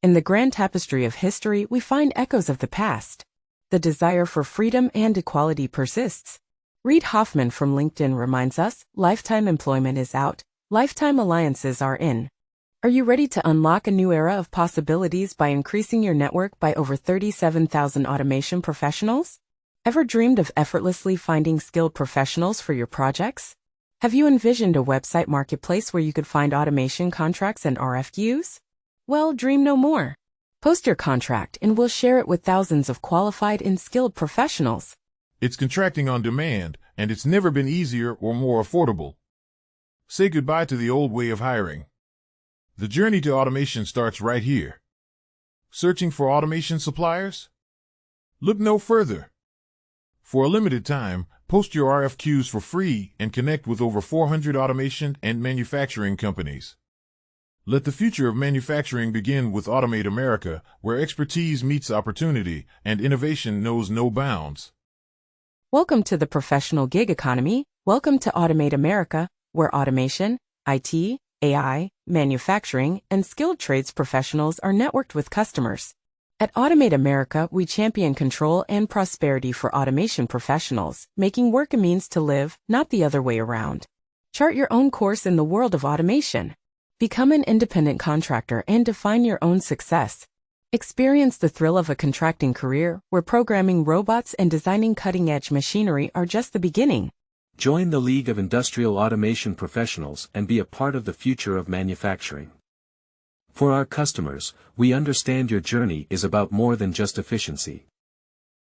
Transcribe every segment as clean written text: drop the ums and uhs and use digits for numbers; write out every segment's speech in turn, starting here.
In the grand tapestry of history, we find echoes of the past. The desire for freedom and equality persists. Reed Hoffman from LinkedIn reminds us, lifetime employment is out, lifetime alliances are in. Are you ready to unlock a new era of possibilities by increasing your network by over 37,000 automation professionals? Ever dreamed of effortlessly finding skilled professionals for your projects? Have you envisioned a website marketplace where you could find automation contracts and RFQs? Well, dream no more. Post your contract and we'll share it with thousands of qualified and skilled professionals. It's contracting on demand, and it's never been easier or more affordable. Say goodbye to the old way of hiring. The journey to automation starts right here. Searching for automation suppliers? Look no further. For a limited time, post your RFQs for free and connect with over 400 automation and manufacturing companies. Let the future of manufacturing begin with Automate America, where expertise meets opportunity and innovation knows no bounds. Welcome to the professional gig economy. Welcome to Automate America, where automation, IT, AI, manufacturing, and skilled trades professionals are networked with customers. At Automate America, we champion control and prosperity for automation professionals, making work a means to live, not the other way around. Chart your own course in the world of automation. Become an independent contractor and define your own success. Experience the thrill of a contracting career, where programming robots and designing cutting-edge machinery are just the beginning. Join the League of Industrial Automation Professionals and be a part of the future of manufacturing. For our customers, we understand your journey is about more than just efficiency.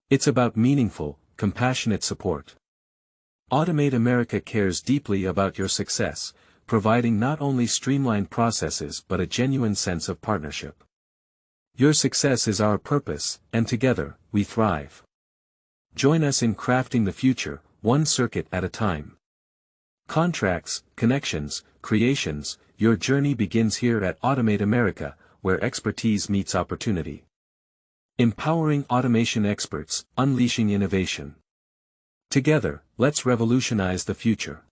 It's about meaningful, compassionate support. Automate America cares deeply about your success, providing not only streamlined processes but a genuine sense of partnership. Your success is our purpose, and together, we thrive. Join us in crafting the future, one circuit at a time. Contracts, connections, creations, your journey begins here at Automate America, where expertise meets opportunity. Empowering automation experts, unleashing innovation. Together, let's revolutionize the future.